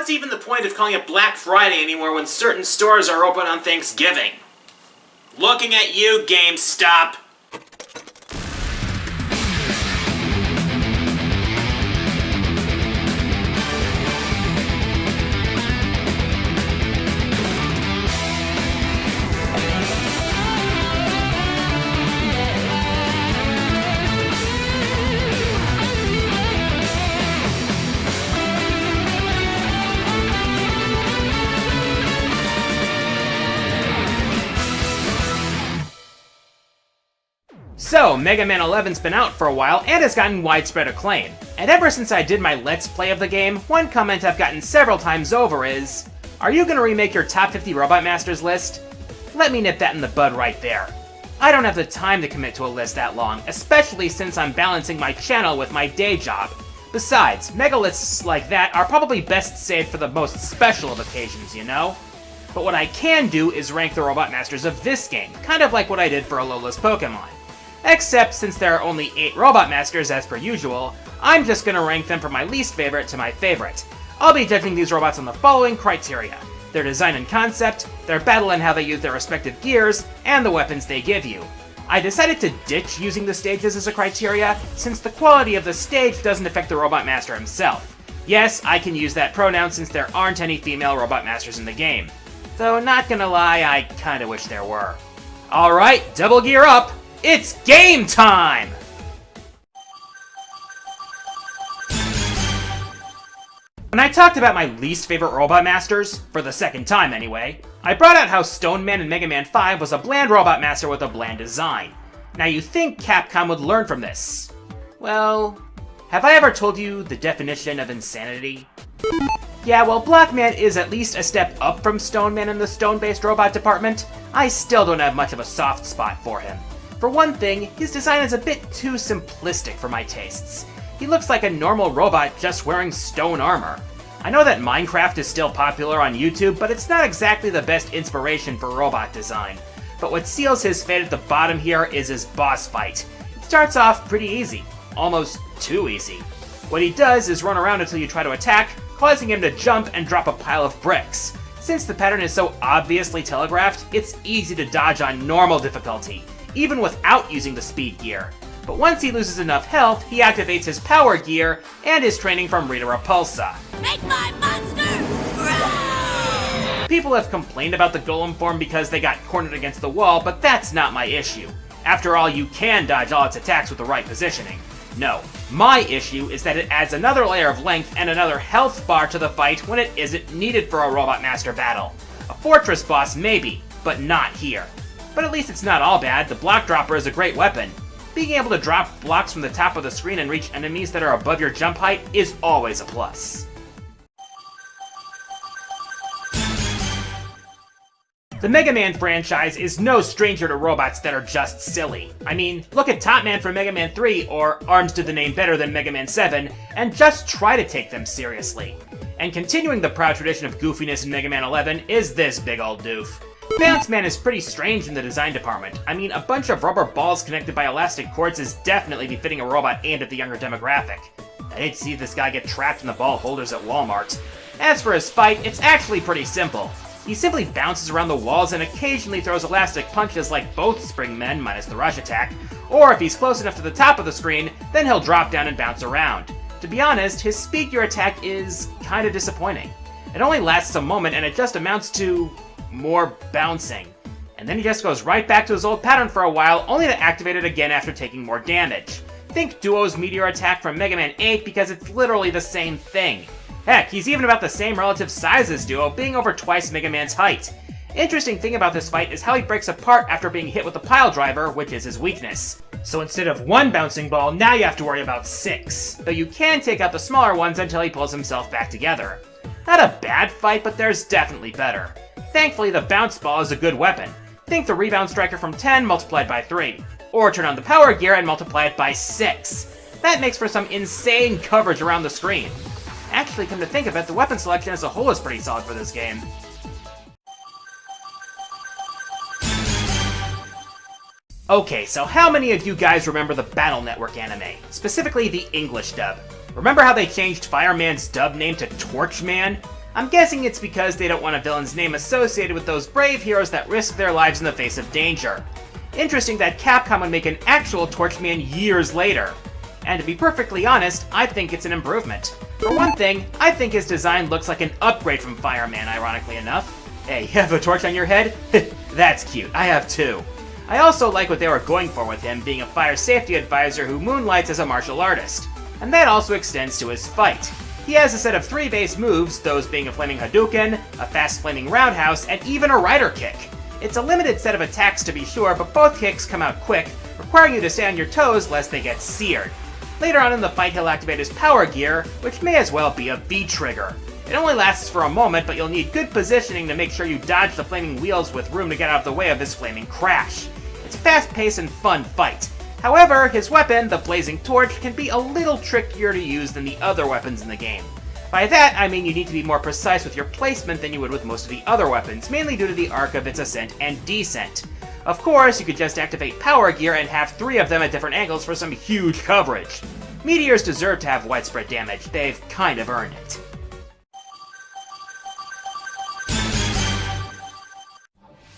What's even the point of calling it Black Friday anymore when certain stores are open on Thanksgiving? Looking at you, GameStop! So, Mega Man 11's been out for a while and has gotten widespread acclaim. And ever since I did my Let's Play of the game, one comment I've gotten several times over is, are you gonna remake your top 50 Robot Masters list? Let me nip that in the bud right there. I don't have the time to commit to a list that long, especially since I'm balancing my channel with my day job. Besides, mega lists like that are probably best saved for the most special of occasions, you know? But what I can do is rank the Robot Masters of this game, kind of like what I did for Alola's Pokemon. Except since there are only 8 Robot Masters as per usual, I'm just gonna rank them from my least favorite to my favorite. I'll be judging these robots on the following criteria: their design and concept, their battle and how they use their respective gears, and the weapons they give you. I decided to ditch using the stages as a criteria, since the quality of the stage doesn't affect the Robot Master himself. Yes, I can use that pronoun since there aren't any female Robot Masters in the game. Though, not gonna lie, I kinda wish there were. Alright, double gear up! It's game time! When I talked about my least favorite Robot Masters, for the second time anyway, I brought out how Stone Man in Mega Man 5 was a bland Robot Master with a bland design. Now you think Capcom would learn from this. Well, have I ever told you the definition of insanity? Yeah, well, Black Man is at least a step up from Stone Man in the stone-based robot department. I still don't have much of a soft spot for him. For one thing, his design is a bit too simplistic for my tastes. He looks like a normal robot just wearing stone armor. I know that Minecraft is still popular on YouTube, but it's not exactly the best inspiration for robot design. But what seals his fate at the bottom here is his boss fight. It starts off pretty easy, almost too easy. What he does is run around until you try to attack, causing him to jump and drop a pile of bricks. Since the pattern is so obviously telegraphed, it's easy to dodge on normal difficulty, even without using the speed gear. But once he loses enough health, he activates his power gear and is training from Rita Repulsa. Make my monster grow! People have complained about the Golem form because they got cornered against the wall, but that's not my issue. After all, you can dodge all its attacks with the right positioning. No, my issue is that it adds another layer of length and another health bar to the fight when it isn't needed for a Robot Master battle. A Fortress boss maybe, but not here. But at least it's not all bad. The block dropper is a great weapon. Being able to drop blocks from the top of the screen and reach enemies that are above your jump height is always a plus. The Mega Man franchise is no stranger to robots that are just silly. I mean, look at Top Man from Mega Man 3, or Arms did the name better than Mega Man 7, and just try to take them seriously. And continuing the proud tradition of goofiness in Mega Man 11 is this big old doof. Bounce Man is pretty strange in the design department. I mean, a bunch of rubber balls connected by elastic cords is definitely befitting a robot aimed at the younger demographic. I hate to see this guy get trapped in the ball holders at Walmart. As for his fight, it's actually pretty simple. He simply bounces around the walls and occasionally throws elastic punches like both Spring Men, minus the rush attack, or if he's close enough to the top of the screen, then he'll drop down and bounce around. To be honest, his speed gear attack is kinda disappointing. It only lasts a moment and it just amounts to more bouncing. And then he just goes right back to his old pattern for a while, only to activate it again after taking more damage. Think Duo's Meteor attack from Mega Man 8 because it's literally the same thing. Heck, he's even about the same relative size as Duo, being over twice Mega Man's height. Interesting thing about this fight is how he breaks apart after being hit with the pile driver, which is his weakness. So instead of one bouncing ball, now you have to worry about 6. Though you can take out the smaller ones until he pulls himself back together. Not a bad fight, but there's definitely better. Thankfully, the bounce ball is a good weapon. Think the rebound striker from 10 multiplied by 3. Or turn on the power gear and multiply it by 6. That makes for some insane coverage around the screen. Actually, come to think of it, the weapon selection as a whole is pretty solid for this game. Okay, so how many of you guys remember the Battle Network anime? Specifically the English dub. Remember how they changed Fireman's dub name to Torchman? I'm guessing it's because they don't want a villain's name associated with those brave heroes that risk their lives in the face of danger. Interesting that Capcom would make an actual Torchman years later. And to be perfectly honest, I think it's an improvement. For one thing, I think his design looks like an upgrade from Fireman, ironically enough. Hey, you have a torch on your head? That's cute, I have too. I also like what they were going for with him being a fire safety advisor who moonlights as a martial artist. And that also extends to his fight. He has a set of 3 base moves, those being a flaming Hadouken, a fast flaming roundhouse, and even a rider kick. It's a limited set of attacks to be sure, but both kicks come out quick, requiring you to stay on your toes lest they get seared. Later on in the fight, he'll activate his power gear, which may as well be a V-trigger. It only lasts for a moment, but you'll need good positioning to make sure you dodge the flaming wheels with room to get out of the way of his flaming crash. It's a fast-paced and fun fight. However, his weapon, the Blazing Torch, can be a little trickier to use than the other weapons in the game. By that, I mean you need to be more precise with your placement than you would with most of the other weapons, mainly due to the arc of its ascent and descent. Of course, you could just activate power gear and have 3 of them at different angles for some huge coverage. Meteors deserve to have widespread damage, they've kind of earned it.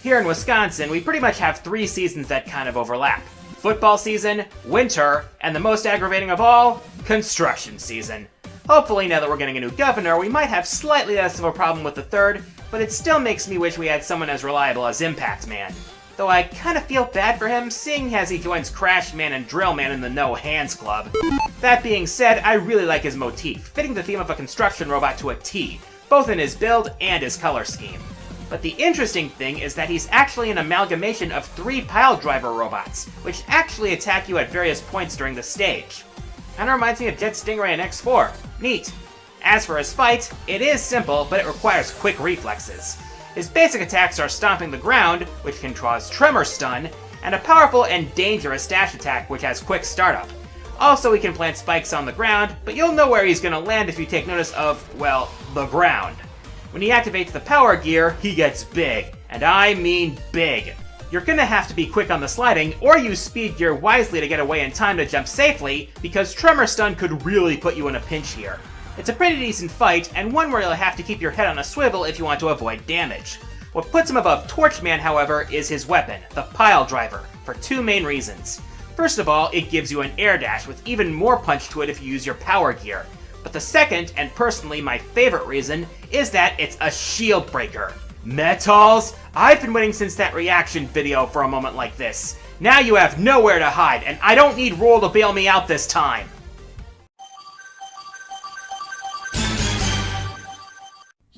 Here in Wisconsin, we pretty much have 3 seasons that kind of overlap. Football season, winter, and the most aggravating of all, construction season. Hopefully, now that we're getting a new governor, we might have slightly less of a problem with the third, but it still makes me wish we had someone as reliable as Impact Man. Though I kinda feel bad for him, seeing as he joins Crash Man and Drill Man in the No Hands Club. That being said, I really like his motif, fitting the theme of a construction robot to a T, both in his build and his color scheme. But the interesting thing is that he's actually an amalgamation of 3 pile driver robots, which actually attack you at various points during the stage. Kinda reminds me of Jet Stingray and X4. Neat. As for his fight, it is simple, but it requires quick reflexes. His basic attacks are stomping the ground, which can cause Tremor Stun, and a powerful and dangerous dash attack, which has quick startup. Also, he can plant spikes on the ground, but you'll know where he's gonna land if you take notice of, well, the ground. When he activates the power gear, he gets big, and I mean big. You're gonna have to be quick on the sliding, or use speed gear wisely to get away in time to jump safely, because Tremor Stun could really put you in a pinch here. It's a pretty decent fight, and one where you'll have to keep your head on a swivel if you want to avoid damage. What puts him above Torchman, however, is his weapon, the Pile Driver, for 2 main reasons. First of all, it gives you an air dash with even more punch to it if you use your power gear. But the second, and personally my favorite reason, is that it's a shield breaker. Metals? I've been waiting since that reaction video for a moment like this. Now you have nowhere to hide, and I don't need Roll to bail me out this time.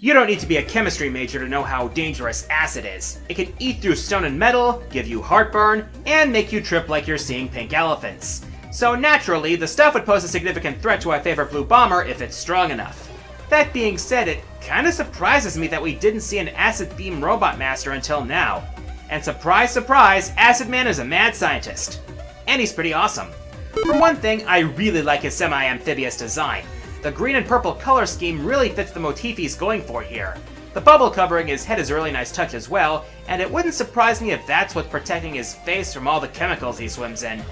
You don't need to be a chemistry major to know how dangerous acid is. It can eat through stone and metal, give you heartburn, and make you trip like you're seeing pink elephants. So naturally, the stuff would pose a significant threat to our favorite blue bomber if it's strong enough. That being said, it kinda surprises me that we didn't see an acid beam robot master until now. And surprise, surprise, Acid Man is a mad scientist. And he's pretty awesome. For one thing, I really like his semi-amphibious design. The green and purple color scheme really fits the motif he's going for here. The bubble covering his head is a really nice touch as well, and it wouldn't surprise me if that's what's protecting his face from all the chemicals he swims in.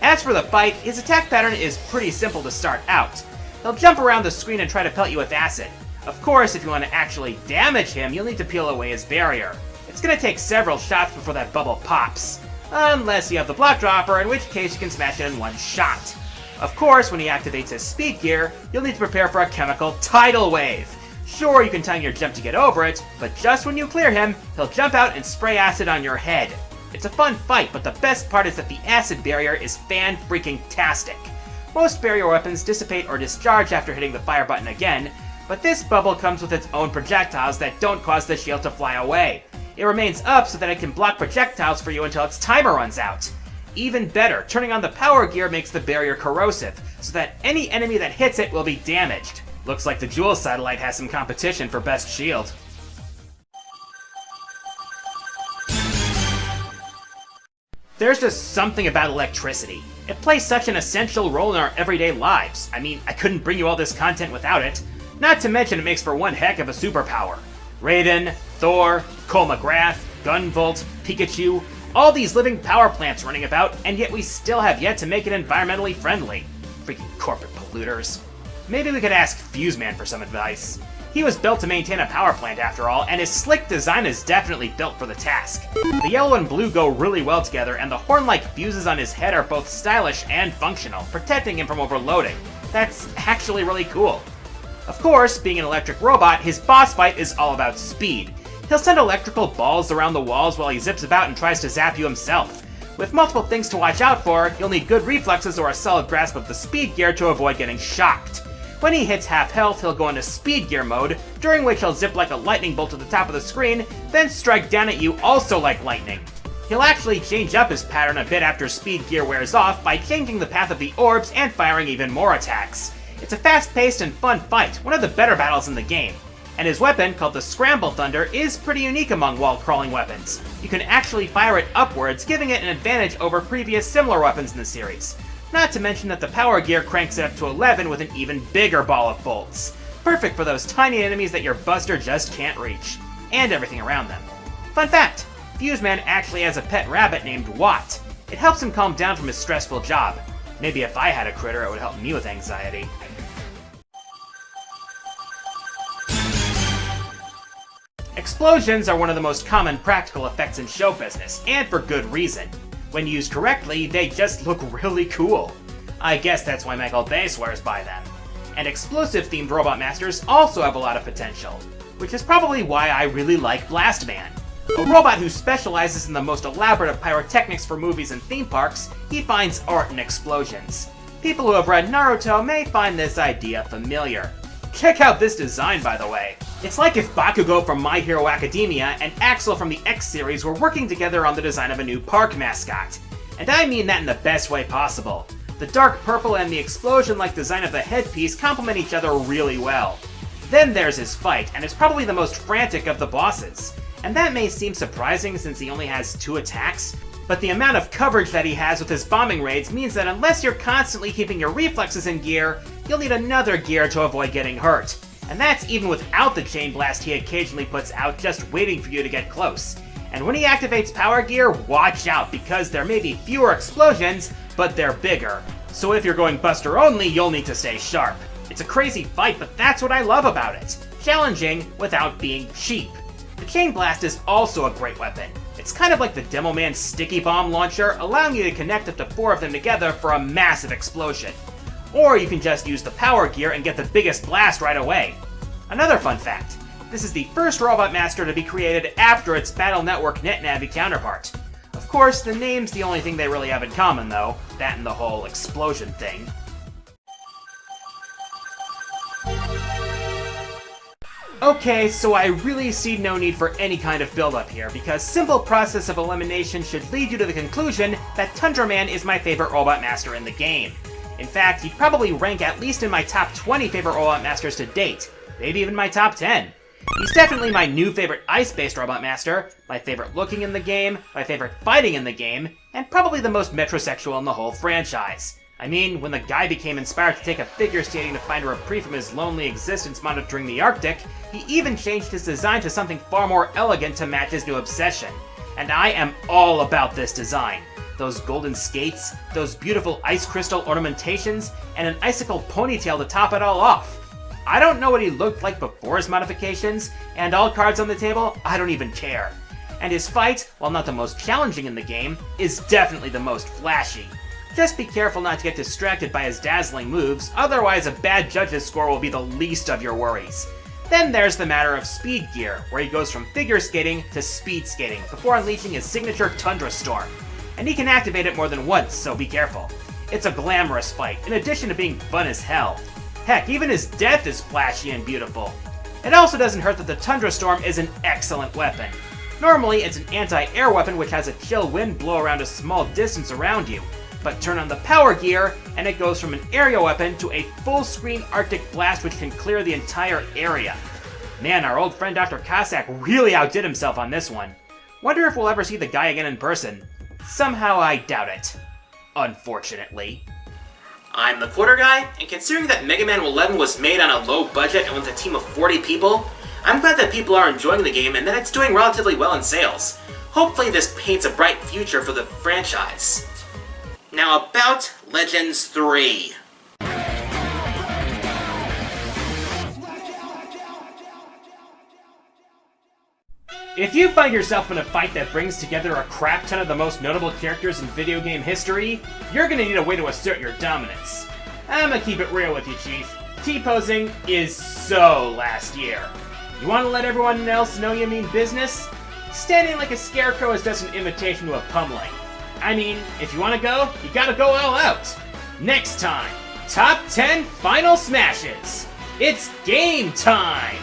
As for the fight, his attack pattern is pretty simple to start out. He'll jump around the screen and try to pelt you with acid. Of course, if you want to actually damage him, you'll need to peel away his barrier. It's gonna take several shots before that bubble pops. Unless you have the block dropper, in which case you can smash it in one shot. Of course, when he activates his speed gear, you'll need to prepare for a chemical tidal wave. Sure, you can time your jump to get over it, but just when you clear him, he'll jump out and spray acid on your head. It's a fun fight, but the best part is that the acid barrier is fan-freaking-tastic. Most barrier weapons dissipate or discharge after hitting the fire button again, but this bubble comes with its own projectiles that don't cause the shield to fly away. It remains up so that it can block projectiles for you until its timer runs out. Even better, turning on the power gear makes the barrier corrosive, so that any enemy that hits it will be damaged. Looks like the Jewel satellite has some competition for best shield. There's just something about electricity. It plays such an essential role in our everyday lives. I mean, I couldn't bring you all this content without it. Not to mention it makes for one heck of a superpower. Raiden, Thor, Cole McGrath, Gunvolt, Pikachu, all these living power plants running about, and yet we still have yet to make it environmentally friendly. Freaking corporate polluters. Maybe we could ask Fuseman for some advice. He was built to maintain a power plant after all, and his slick design is definitely built for the task. The yellow and blue go really well together, and the horn-like fuses on his head are both stylish and functional, protecting him from overloading. That's actually really cool. Of course, being an electric robot, his boss fight is all about speed. He'll send electrical balls around the walls while he zips about and tries to zap you himself. With multiple things to watch out for, you'll need good reflexes or a solid grasp of the speed gear to avoid getting shocked. When he hits half health, he'll go into speed gear mode, during which he'll zip like a lightning bolt to the top of the screen, then strike down at you also like lightning. He'll actually change up his pattern a bit after speed gear wears off by changing the path of the orbs and firing even more attacks. It's a fast-paced and fun fight, one of the better battles in the game. And his weapon, called the Scramble Thunder, is pretty unique among wall-crawling weapons. You can actually fire it upwards, giving it an advantage over previous similar weapons in the series. Not to mention that the power gear cranks it up to 11 with an even bigger ball of bolts. Perfect for those tiny enemies that your buster just can't reach. And everything around them. Fun fact, Fuseman actually has a pet rabbit named Watt. It helps him calm down from his stressful job. Maybe if I had a critter, it would help me with anxiety. Explosions are one of the most common practical effects in show business, and for good reason. When used correctly, they just look really cool. I guess that's why Michael Bay swears by them. And explosive-themed Robot Masters also have a lot of potential, which is probably why I really like Blast Man. A robot who specializes in the most elaborate of pyrotechnics for movies and theme parks, he finds art in explosions. People who have read Naruto may find this idea familiar. Check out this design, by the way. It's like if Bakugo from My Hero Academia and Axel from the X series were working together on the design of a new park mascot. And I mean that in the best way possible. The dark purple and the explosion-like design of the headpiece complement each other really well. Then there's his fight, and it's probably the most frantic of the bosses. And that may seem surprising since he only has 2 attacks, but the amount of coverage that he has with his bombing raids means that unless you're constantly keeping your reflexes in gear, you'll need another gear to avoid getting hurt. And that's even without the chain blast he occasionally puts out just waiting for you to get close. And when he activates power gear, watch out because there may be fewer explosions, but they're bigger. So if you're going buster only, you'll need to stay sharp. It's a crazy fight, but that's what I love about it. Challenging without being cheap. The chain blast is also a great weapon. It's kind of like the Demo Man's sticky bomb launcher, allowing you to connect up to 4 of them together for a massive explosion. Or you can just use the power gear and get the biggest blast right away. Another fun fact, this is the first Robot Master to be created after its Battle Network NetNavi counterpart. Of course, the name's the only thing they really have in common though, that and the whole explosion thing. Okay, so I really see no need for any kind of build-up here, because simple process of elimination should lead you to the conclusion that Tundra Man is my favorite Robot Master in the game. In fact, he'd probably rank at least in my top 20 favorite Robot Masters to date, maybe even my top 10. He's definitely my new favorite ice-based Robot Master, my favorite looking in the game, my favorite fighting in the game, and probably the most metrosexual in the whole franchise. I mean, when the guy became inspired to take a figure skating to find a reprieve from his lonely existence monitoring the Arctic, he even changed his design to something far more elegant to match his new obsession. And I am all about this design. Those golden skates, those beautiful ice crystal ornamentations, and an icicle ponytail to top it all off. I don't know what he looked like before his modifications, and all cards on the table, I don't even care. And his fight, while not the most challenging in the game, is definitely the most flashy. Just be careful not to get distracted by his dazzling moves, otherwise a bad judge's score will be the least of your worries. Then there's the matter of speed gear, where he goes from figure skating to speed skating, before unleashing his signature Tundra Storm. And he can activate it more than once, so be careful. It's a glamorous fight, in addition to being fun as hell. Heck, even his death is flashy and beautiful. It also doesn't hurt that the Tundra Storm is an excellent weapon. Normally, it's an anti-air weapon which has a chill wind blow around a small distance around you. But turn on the power gear, and it goes from an area weapon to a full-screen Arctic blast which can clear the entire area. Man, our old friend Dr. Cossack really outdid himself on this one. Wonder if we'll ever see the guy again in person. Somehow I doubt it. Unfortunately. I'm the Quarter Guy, and considering that Mega Man 11 was made on a low budget and with a team of 40 people, I'm glad that people are enjoying the game and that it's doing relatively well in sales. Hopefully this paints a bright future for the franchise. Now about Legends 3. If you find yourself in a fight that brings together a crap ton of the most notable characters in video game history, you're gonna need a way to assert your dominance. I'ma keep it real with you, Chief. T-posing is so last year. You wanna let everyone else know you mean business? Standing like a scarecrow is just an invitation to a pummeling. I mean, if you wanna go, you gotta go all out. Next time, Top 10 Final Smashes. It's game time!